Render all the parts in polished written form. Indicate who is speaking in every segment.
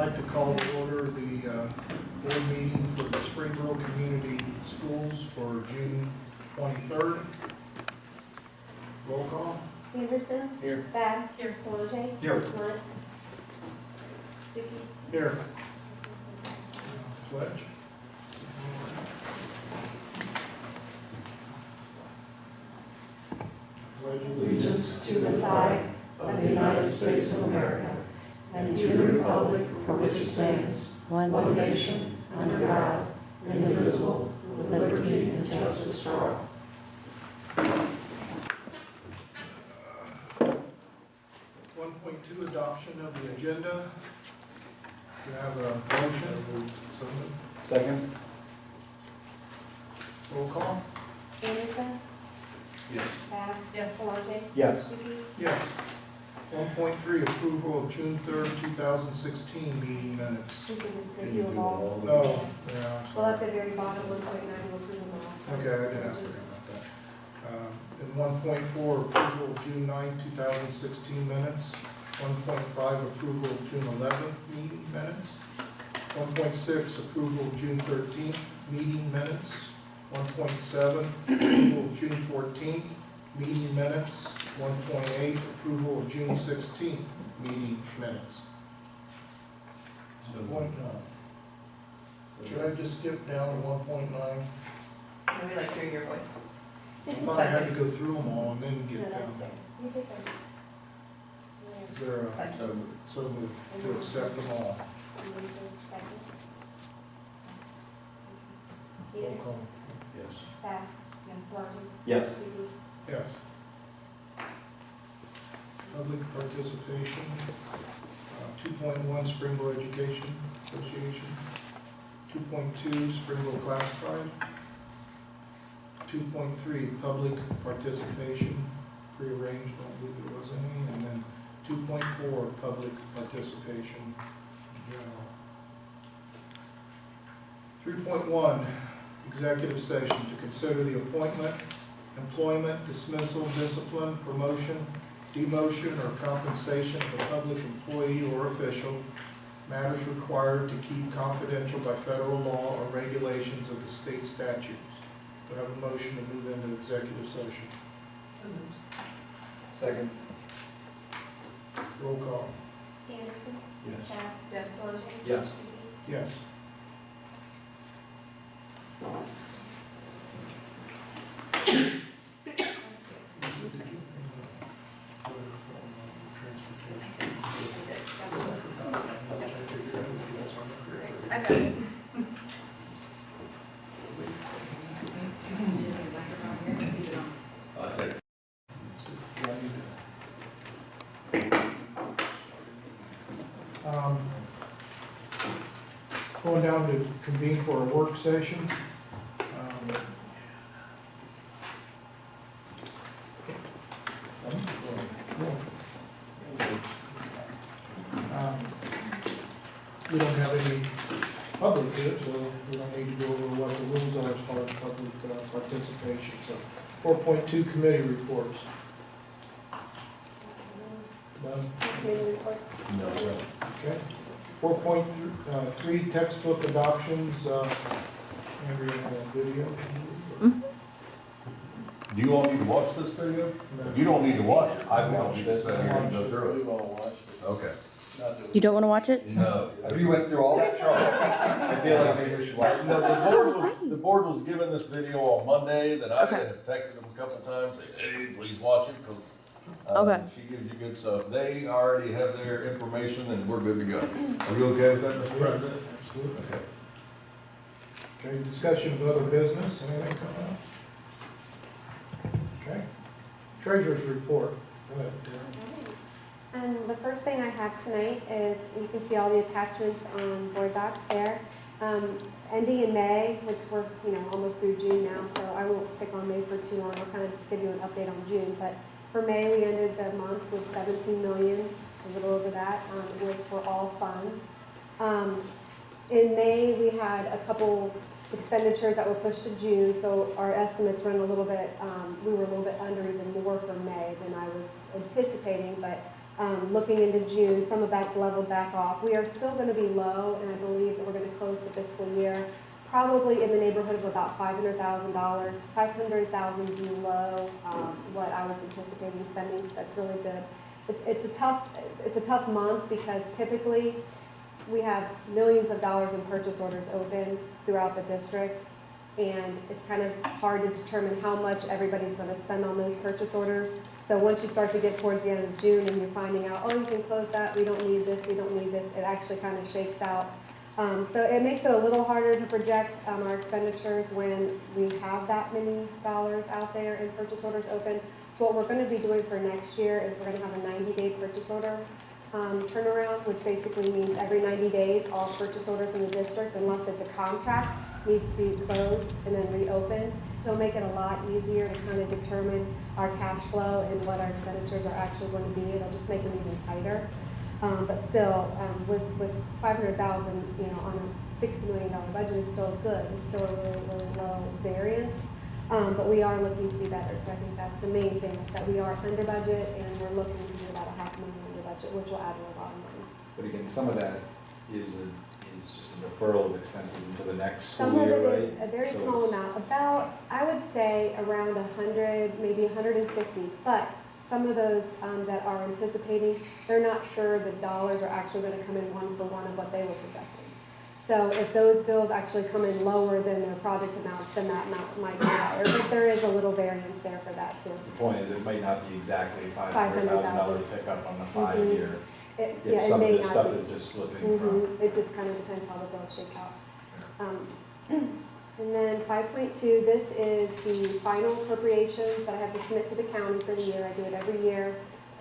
Speaker 1: like to call to order the board meeting for the Springboro Community Schools for June 23rd. Roll call.
Speaker 2: Anderson.
Speaker 1: Here.
Speaker 2: Bab. Here. Boulanger.
Speaker 1: Here.
Speaker 2: Lunt. Stuckey.
Speaker 1: Here. Pledge. Pledge
Speaker 3: Allegiance to the flag of the United States of America and to the republic for which it stands, one nation, under God, indivisible, with liberty and justice for all.
Speaker 1: 1.2, adoption of the agenda. Do you have a motion? So moved.
Speaker 4: Second?
Speaker 1: Roll call.
Speaker 2: Anderson.
Speaker 1: Yes.
Speaker 2: Bab.
Speaker 5: Yes.
Speaker 2: Boulanger.
Speaker 4: Yes.
Speaker 2: Stuckey.
Speaker 1: Yes. 1.3, approval of June 3rd, 2016 meeting minutes.
Speaker 2: We can just go through them all.
Speaker 1: Oh, yeah. I'm
Speaker 2: Well,
Speaker 1: sorry.
Speaker 2: at the very bottom, 1.9, we'll approve them all. so
Speaker 1: Okay, I didn't ask
Speaker 2: just-
Speaker 1: about that. And 1.4, approval of June 9th, 2016 minutes. 1.5, approval of June 11th meeting minutes. 1.6, approval of June 13th meeting minutes. 1.7, approval of June 14th meeting minutes. 1.8, approval of June 16th meeting minutes. 1.9. Should I just skip down to 1.9?
Speaker 5: And we like hearing your voice.
Speaker 1: I thought I had to go through them all and then
Speaker 2: No,
Speaker 1: get
Speaker 2: that's
Speaker 1: down.
Speaker 2: fair. You take that.
Speaker 1: Is there a, so moved to accept them all?
Speaker 2: And then just second.
Speaker 1: Roll
Speaker 2: Anderson.
Speaker 1: call. Yes.
Speaker 2: Bab. Yes. Boulanger.
Speaker 4: Yes.
Speaker 2: Stuckey.
Speaker 1: Yes. Public participation, 2.1 Springboro Education Association, 2.2 Springboro Classified, 2.3 Public Participation, prearranged, don't believe there was any, and then 2.4 Public Participation General. 3.1 Executive Session to consider the appointment, employment, dismissal, discipline, promotion, demotion, or compensation of a public employee or official, matters required to keep confidential by federal law or regulations of the state statutes. Do I have a motion to move into executive session?
Speaker 4: Second?
Speaker 1: Roll call.
Speaker 2: Anderson.
Speaker 4: Yes.
Speaker 2: Bab.
Speaker 5: Yes.
Speaker 2: Boulanger.
Speaker 4: Yes.
Speaker 2: Stuckey.
Speaker 1: Yes.
Speaker 5: I've got it.
Speaker 1: Going down to convene for a work session. We don't have any public here, so we don't need to go over what the rules are as far as public participation. So 4.2 committee reports. None?
Speaker 2: Committee reports.
Speaker 1: Okay. 4.3 textbook adoptions. Andrea, had a video.
Speaker 6: Do you all need to watch this video? If you don't need to watch it, I will need to sit here and go through it. Okay.
Speaker 7: You don't want to watch it?
Speaker 6: No.
Speaker 4: If you went through all that trouble, I feel like maybe we should watch it.
Speaker 6: No, the board was given this video on Monday, that I
Speaker 7: Okay.
Speaker 6: had texted them a couple times, saying, hey, please watch it, because
Speaker 7: Okay.
Speaker 6: she gives you good stuff. They already have their information, and we're good to go. Are you okay with that, Mr. President?
Speaker 1: Absolutely.
Speaker 6: Okay.
Speaker 1: Okay, discussion of other business, anything coming up? Okay. Treasurer's report. Go ahead, Darren.
Speaker 2: The first thing I have tonight is, you can see all the attachments on board docs there. Ending in May, which we're, almost through June now, so I won't stick on May for too long. I'll kind of just give you an update on June. But for May, we ended the month with 17 million, a little over that. It was for all funds. In May, we had a couple expenditures that were pushed to June, so our estimates run a little bit, we were a little bit under even more for May than I was anticipating, but Looking into June, some of that's leveled back off. We are still going to be low, and I believe that we're going to close the fiscal year probably in the neighborhood of about $500,000, $500,000 below what I was anticipating spending, so that's really good. It's a tough month because typically we have millions of dollars in purchase orders open throughout the district, and it's kind of hard to determine how much everybody's going to spend on those purchase orders. So once you start to get towards the end of June and you're finding out, oh, you can close that, we don't need this, we don't need this, it actually kind of shakes out. So it makes it a little harder to project our expenditures when we have that many dollars out there in purchase orders open. So what we're going to be doing for next year is we're going to have a 90-day purchase order turnaround, which basically means every 90 days, all purchase orders in the district, unless it's a contract, needs to be closed and then reopened. It'll make it a lot easier to kind of determine our cash flow and what our expenditures are actually going to be. It'll just make them even tighter. But still, with $500,000, on a $60 million budget, it's still good. It's still a really, really low variance. But we are looking to be better. So I think that's the main thing, is that we are under budget, and we're looking to be about $500,000 under budget, which will add to our bottom line.
Speaker 4: But again, some of that is just a deferral of expenses until the next
Speaker 2: Some
Speaker 4: school
Speaker 2: of
Speaker 4: year,
Speaker 2: it
Speaker 4: right?
Speaker 2: is a very
Speaker 4: So
Speaker 2: small
Speaker 4: it's-
Speaker 2: amount, about, I would say, around 100, maybe 150. But some of those that are anticipating, they're not sure the dollars are actually going to come in one for one of what they were projecting. So if those bills actually come in lower than their project amounts, then that amount might be higher. But there is a little variance there for that too.
Speaker 4: The point is, it might not be exactly $500,000
Speaker 2: $500,000
Speaker 4: pickup on the
Speaker 2: Mhm.
Speaker 4: 5-year.
Speaker 2: Yeah,
Speaker 4: If
Speaker 2: it
Speaker 4: some of
Speaker 2: may
Speaker 4: this
Speaker 2: not
Speaker 4: stuff
Speaker 2: be.
Speaker 4: is just slipping from.
Speaker 2: It just kind of depends how the bills shake out. And then 5.2, this is the final appropriations that I have to submit to the county for the year. I do it every year,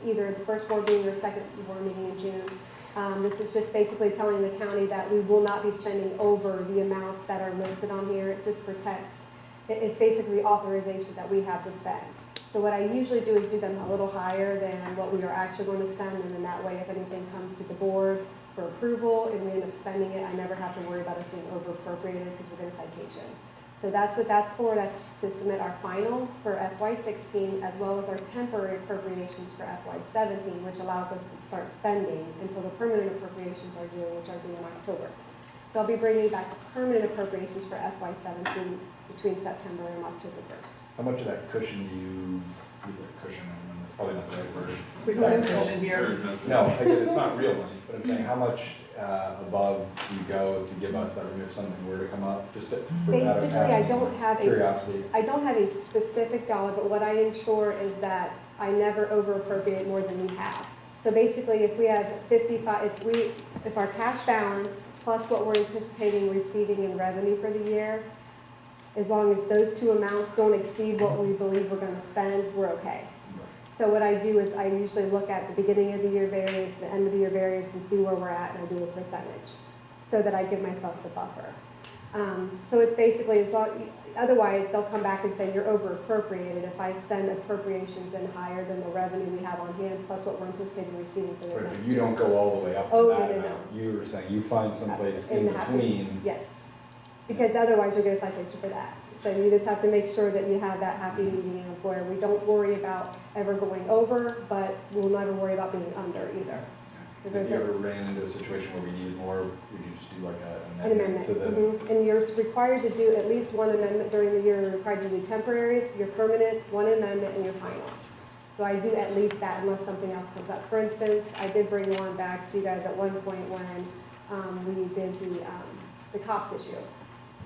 Speaker 2: either the first board meeting or second board meeting in June. This is just basically telling the county that we will not be spending over the amounts that are listed on here. It just protects, it's basically authorization that we have to spend. So what I usually do is do them a little higher than what we are actually going to spend, and then that way, if anything comes to the board for approval and we end up spending it, I never have to worry about us being over appropriated because we're going to citation. So that's what that's for. That's to submit our final for FY16 as well as our temporary appropriations for FY17, which allows us to start spending until the permanent appropriations are due, which are due in October. So I'll be bringing back permanent appropriations for FY17 between September and October 1st.
Speaker 4: How much of that cushion do you, cushion, and that's probably not the right word.
Speaker 5: We don't have
Speaker 4: Technical.
Speaker 5: cushion here.
Speaker 4: No, again, it's not real money, but I'm saying, how much above do you go to give us that if something were to come up? Just for that
Speaker 2: Basically, I
Speaker 4: capacity,
Speaker 2: don't have
Speaker 4: curiosity.
Speaker 2: I don't have a specific dollar, but what I ensure is that I never over appropriate more than we have. So basically, if we have 55, if our cash balance plus what we're anticipating receiving in revenue for the year, as long as those two amounts don't exceed what we believe we're going to spend, we're okay. So what I do is I usually look at the beginning of the year variance, the end of the year variance, and see where we're at, and I do a percentage, so that I give myself the buffer. So it's basically, as long, otherwise they'll come back and say you're over appropriated if I send appropriations in higher than the revenue we have on hand, plus what we're anticipating receiving for the
Speaker 4: Right,
Speaker 2: next
Speaker 4: but
Speaker 2: year.
Speaker 4: you don't go all the way up to
Speaker 2: Oh,
Speaker 4: that
Speaker 2: no, no, no.
Speaker 4: amount. You were saying you find someplace
Speaker 2: In
Speaker 4: in
Speaker 2: that.
Speaker 4: between.
Speaker 2: Yes, because otherwise you'll get a citation for that. So you just have to make sure that you have that happy medium of where we don't worry about ever going over, but we'll never worry about being under either.
Speaker 4: If you ever ran into a situation where we needed more, would you just do like
Speaker 2: An
Speaker 4: an
Speaker 2: amendment.
Speaker 4: amendment to the?
Speaker 2: Mhm. And you're required to do at least one amendment during the year. You're required to do temporaries, your permanents, one amendment, and your final. So I do at least that unless something else comes up. For instance, I did bring one back to you guys at one point when we did the cops issue.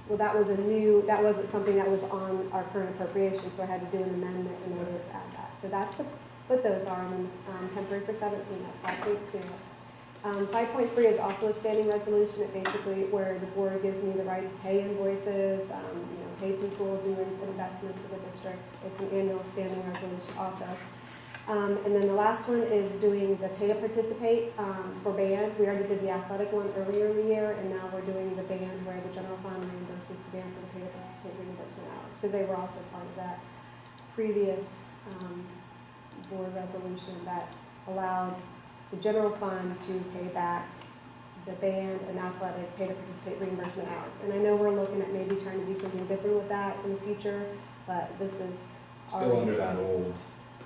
Speaker 2: Well, that wasn't something that was on our current appropriation, so I had to do an amendment in order to add that. So that's what those are, and temporary for 17, that's 5.2. 5.3 is also a standing resolution. It basically, where the board gives me the right to pay invoices, pay people, do investments for the district. It's an annual standing resolution also. And then the last one is doing the pay to participate for band. We already did the athletic one earlier in the year, and now we're doing the band where the general fund reimburses the band for the pay to participate reimbursement hours, because they were also part of that previous board resolution that allowed the general fund to pay back the band and athletic pay to participate reimbursement hours. And I know we're looking at maybe trying to do something different with that in the future, but this is
Speaker 4: Still under that old.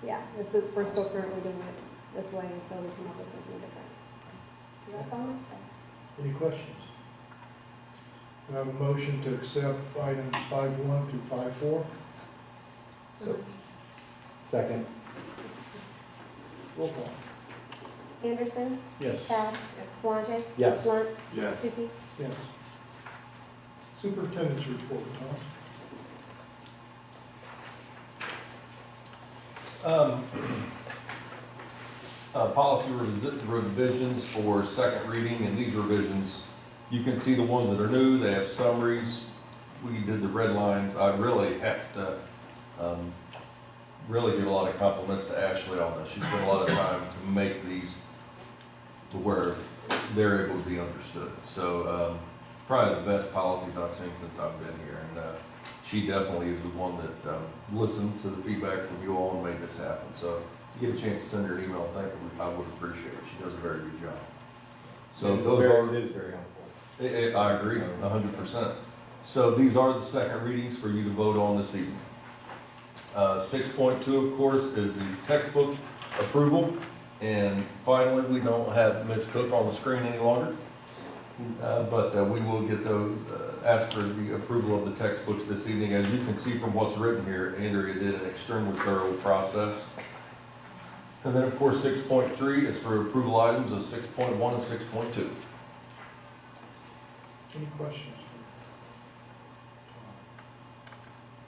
Speaker 2: Yeah, we're still currently doing it. this way, and so we come up with something different. So that's all my stuff.
Speaker 1: Any questions? We have a motion to accept items 5.1 through 5.4.
Speaker 4: So, second?
Speaker 1: Roll call.
Speaker 2: Anderson,
Speaker 1: Yes.
Speaker 2: Bath,
Speaker 5: Yes.
Speaker 2: Palage,
Speaker 4: Yes.
Speaker 2: Blunt,
Speaker 6: Yes.
Speaker 2: Stuckey.
Speaker 1: Yes. Superintendent's report, Tom.
Speaker 6: Policy revisions for second reading, and these revisions, you can see the ones that are new, they have summaries. We did the red lines. I really have to, really give a lot of compliments to Ashley on this. She's spent a lot of time to make these to where they're able to be understood. So, probably the best policies I've seen since I've been here, and, she definitely is the one that, listened to the feedback from you all and made this happen. So, if you get a chance to send her an email, thank her, I would appreciate it. She does a very good job. So
Speaker 4: It's
Speaker 6: those
Speaker 4: very-
Speaker 6: are,
Speaker 4: It is very helpful.
Speaker 6: I agree, 100%. So these are the second readings for you to vote on this evening. 6.2, of course, is the textbook approval. And finally, we don't have Ms. Cook on the screen any longer. But we will get those, ask for the approval of the textbooks this evening. As you can see from what's written here, Andrea did an extremely thorough process. And then, of course, 6.3 is for approval items of 6.1 and 6.2.
Speaker 1: Any questions?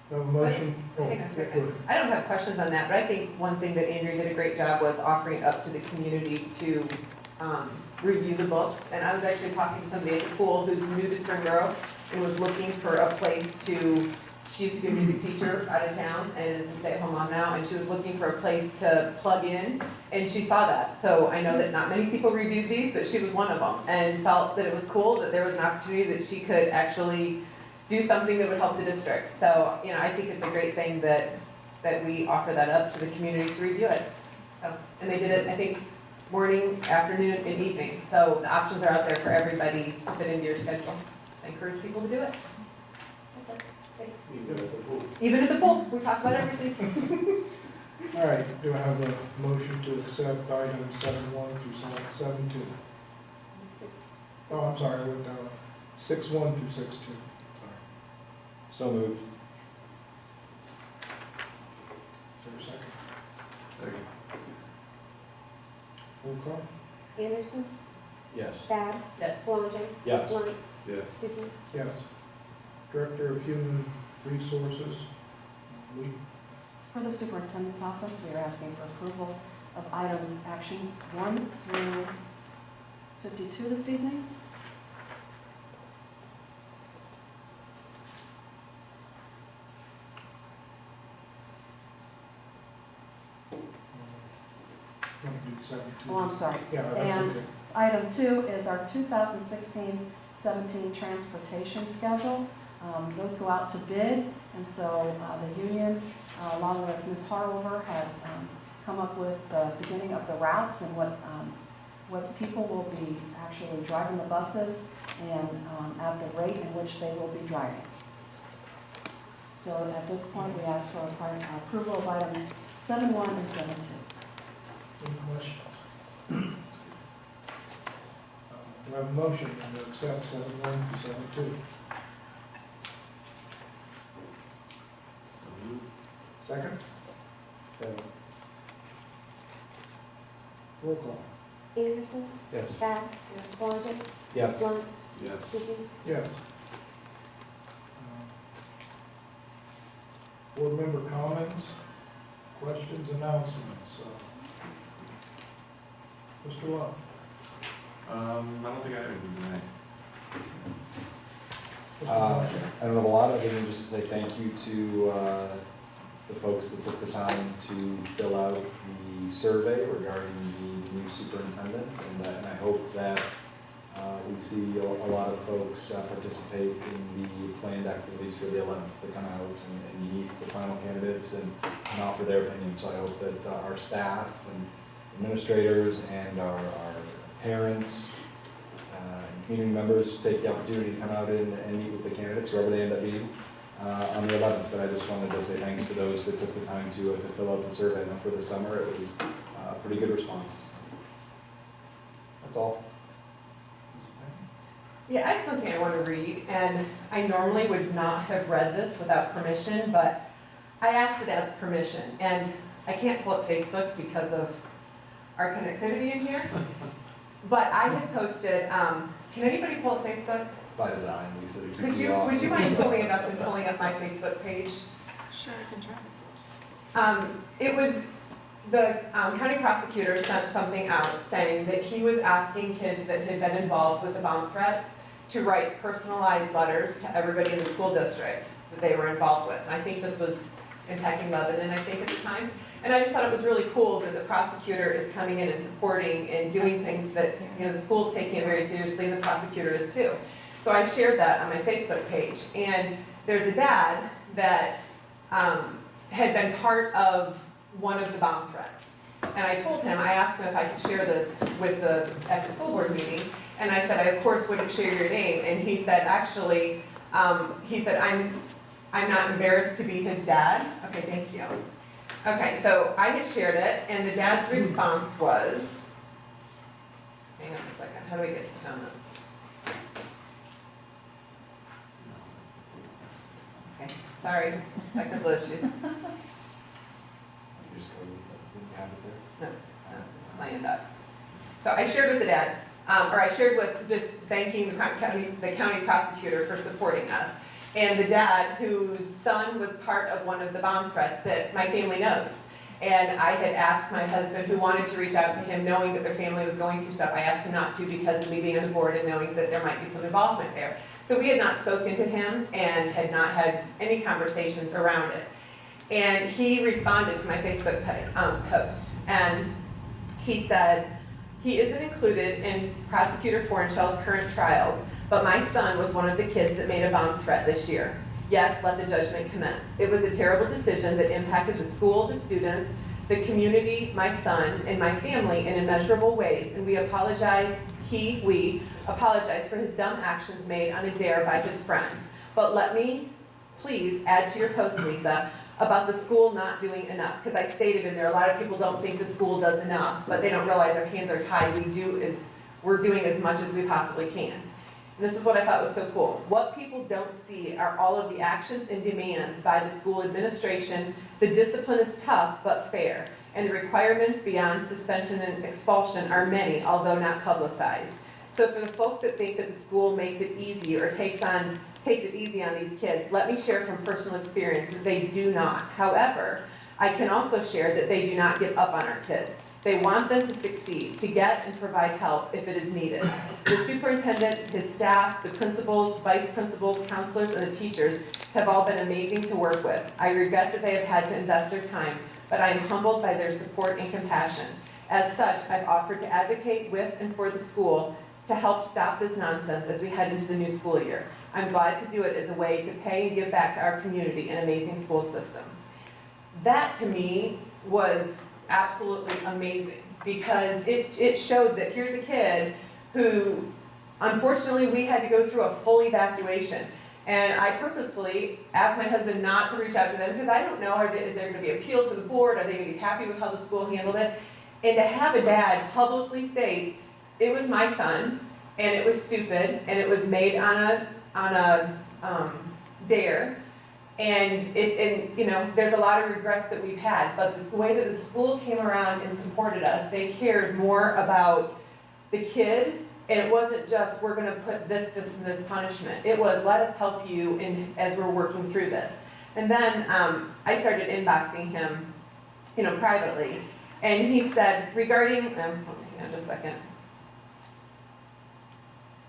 Speaker 1: We have a motion. Oh,
Speaker 5: Hang on a
Speaker 1: go
Speaker 5: second.
Speaker 1: ahead.
Speaker 5: I don't have questions on that, but I think one thing that Andrea did a great job was offering it up to the community to review the books. And I was actually talking to somebody at the pool who's new to Springboro and was looking for a place to, she used to be a music teacher out of town and is a stay-at-home mom now, and she was looking for a place to plug in, and she saw that. So I know that not many people reviewed these, but she was one of them, and felt that it was cool that there was an opportunity that she could actually do something that would help the district. So, you know, I think it's a great thing that we offer that up to the community to review it. So, and they did it, I think, morning, afternoon, and evening. So the options are out there for everybody to fit into your schedule. I encourage people to do it. That's it. Thanks. Even at the pool, we talk about everything.
Speaker 1: All right, do I have a motion to accept items 7.1 through 7.2? Oh, I'm sorry, I wrote down 6.1 through 6.2. Sorry.
Speaker 4: So moved.
Speaker 1: Is there a second?
Speaker 6: Second.
Speaker 1: Roll call?
Speaker 2: Anderson,
Speaker 4: Yes.
Speaker 2: Bath,
Speaker 5: Yes.
Speaker 2: Palage,
Speaker 4: Yes.
Speaker 2: Blunt,
Speaker 6: Yes.
Speaker 2: Stuckey.
Speaker 1: Yes. Director of Human Resources, we,
Speaker 3: For the superintendent's office, we are asking for approval of items, actions 1 through 52 this evening.
Speaker 1: want to do 7.2?
Speaker 3: Oh, I'm sorry.
Speaker 1: Yeah, that's
Speaker 3: And
Speaker 1: okay.
Speaker 3: item 2 is our 2016-17 transportation schedule. Those go out to bid, and so the union, along with Ms. Harlover, has come up with the beginning of the routes and what people will be actually driving the buses and at the rate in which they will be driving. So at this point, we ask for approval of items 7.1 and 7.2.
Speaker 1: Any questions? Do I have a motion to accept 7.1 through 7.2? Second? Roll call?
Speaker 2: Anderson,
Speaker 4: Yes.
Speaker 2: Bath, Palage,
Speaker 4: Yes.
Speaker 2: Blunt,
Speaker 6: Yes.
Speaker 2: Stuckey.
Speaker 1: Yes. Board member comments, questions, announcements? Mr. Love?
Speaker 8: I don't think I have anything tonight.
Speaker 1: Mr.
Speaker 4: I don't have a lot other than just to say thank you to the folks that took the time to fill out the survey regarding the new superintendent, and I hope that we see a lot of folks participate in the planned activities for the 11th to come out and meet the final candidates and offer their opinion. So I hope that our staff and administrators and our parents and community members take the opportunity to come out and meet with the candidates, wherever they end up being, on the 11th. But I just wanted to say thanks to those that took the time to fill out the survey. I know for the summer it was pretty good response. That's all.
Speaker 5: Yeah, I have something I want to read, and I normally would not have read this without permission, but I asked the dad's permission, and I can't pull up Facebook because of our connectivity in here. But I had posted, can anybody pull up Facebook?
Speaker 4: It's by design, Lisa, to keep
Speaker 5: Would
Speaker 4: you
Speaker 5: you,
Speaker 4: off.
Speaker 5: would you mind pulling it up and pulling up my Facebook page?
Speaker 2: Sure, I can try.
Speaker 5: It was, the county prosecutor sent something out saying that he was asking kids that had been involved with the bomb threats to write personalized letters to everybody in the school district that they were involved with. And I think this was impacting Lebanon, I think, at the time. And I just thought it was really cool that the prosecutor is coming in and supporting and doing things that, you know, the school's taking it very seriously and the prosecutor is too. So I shared that on my Facebook page. And there's a dad that had been part of one of the bomb threats. And I told him, I asked him if I could share this at the school board meeting. And I said, I of course wouldn't share your name. And he said, actually, I'm not embarrassed to be his dad. Okay, thank you. Okay, so I had shared it, and the dad's response was, hang on a second, how do we get to comments? Okay, sorry, technical issues.
Speaker 4: You just go with the, you have it there.
Speaker 5: No, this is my index. So I shared with the dad, or I shared with just thanking the county prosecutor for supporting us. And the dad, whose son was part of one of the bomb threats that my family knows. And I had asked my husband, who wanted to reach out to him, knowing that their family was going through stuff. I asked him not to because of me being on the board and knowing that there might be some involvement there. So we had not spoken to him and had not had any conversations around it. And he responded to my Facebook post. And he said, he isn't included in Prosecutor Forenshel's current trials, but my son was one of the kids that made a bomb threat this year. Yes, let the judgment commence. It was a terrible decision that impacted the school, the students, the community, my son, and my family in immeasurable ways, and we apologize for his dumb actions made on a dare by his friends. But let me please add to your post, Lisa, about the school not doing enough, because I stated in there, a lot of people don't think the school does enough, but they don't realize our hands are tied. We're doing as much as we possibly can. And this is what I thought was so cool. What people don't see are all of the actions and demands by the school administration. The discipline is tough but fair, and the requirements beyond suspension and expulsion are many, although not publicized. So for the folk that think that the school makes it easy or takes it easy on these kids, let me share from personal experience that they do not. However, I can also share that they do not give up on our kids. They want them to succeed, to get and provide help if it is needed. The superintendent, his staff, the principals, vice principals, counselors, and the teachers have all been amazing to work with. I regret that they have had to invest their time, but I am humbled by their support and compassion. As such, I've offered to advocate with and for the school to help stop this nonsense as we head into the new school year. I'm glad to do it as a way to pay and give back to our community an amazing school system. That, to me, was absolutely amazing, because it showed that here's a kid who, unfortunately, we had to go through a full evacuation. And I purposefully asked my husband not to reach out to them, because I don't know, is there going to be appeal to the board? Are they going to be happy with how the school handled it? And to have a dad publicly state, it was my son, and it was stupid, and it was made on a dare. And you know, there's a lot of regrets that we've had, but the way that the school came around and supported us, they cared more about the kid, and it wasn't just, we're gonna put this, and this punishment. It was, let us help you as we're working through this. And then I started inboxing him, you know, privately, and he said, regarding, hang on just a second.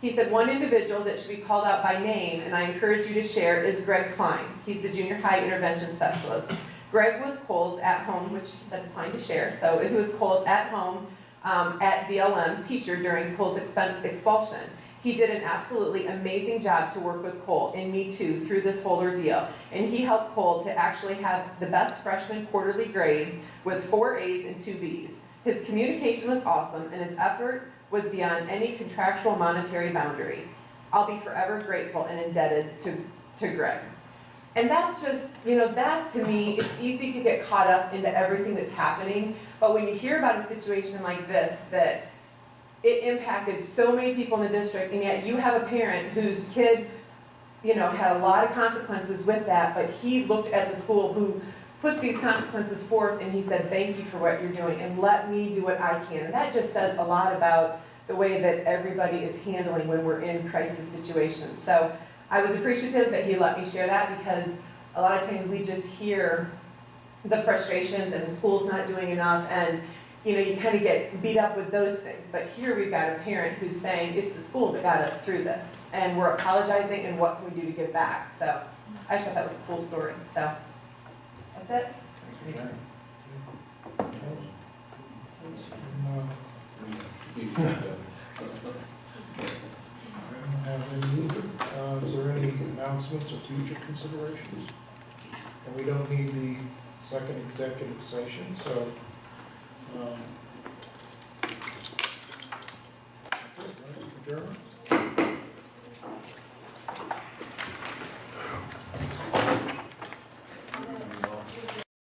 Speaker 5: He said, one individual that should be called out by name, and I encourage you to share, is Greg Klein. He's the junior high intervention specialist. Greg was Cole's at home, which he said is fine to share, so he was Cole's at home at DLM teacher during Cole's expulsion. He did an absolutely amazing job to work with Cole, and me too, through this whole ordeal. And he helped Cole to actually have the best freshman quarterly grades with 4 A's and 2 B's. His communication was awesome, and his effort was beyond any contractual monetary boundary. I'll be forever grateful and indebted to Greg. And that's just, that to me, it's easy to get caught up into everything that's happening. But when you hear about a situation like this, that it impacted so many people in the district, and yet you have a parent whose kid, had a lot of consequences with that, but he looked at the school who put these consequences forth, and he said, thank you for what you're doing, and let me do what I can. And that just says a lot about the way that everybody is handling when we're in crisis situations. So I was appreciative that he let me share that, because a lot of times we just hear the frustrations and the school's not doing enough, and you kind of get beat up with those things. But here we've got a parent who's saying, it's the school that got us through this, and we're apologizing, and what can we do to give back? So I just thought that was a cool story. So that's it.
Speaker 1: Thanks for sharing. I don't have any either. Is there any announcements or future considerations? And we don't need the second executive session, so. That's it, right? Adjournment?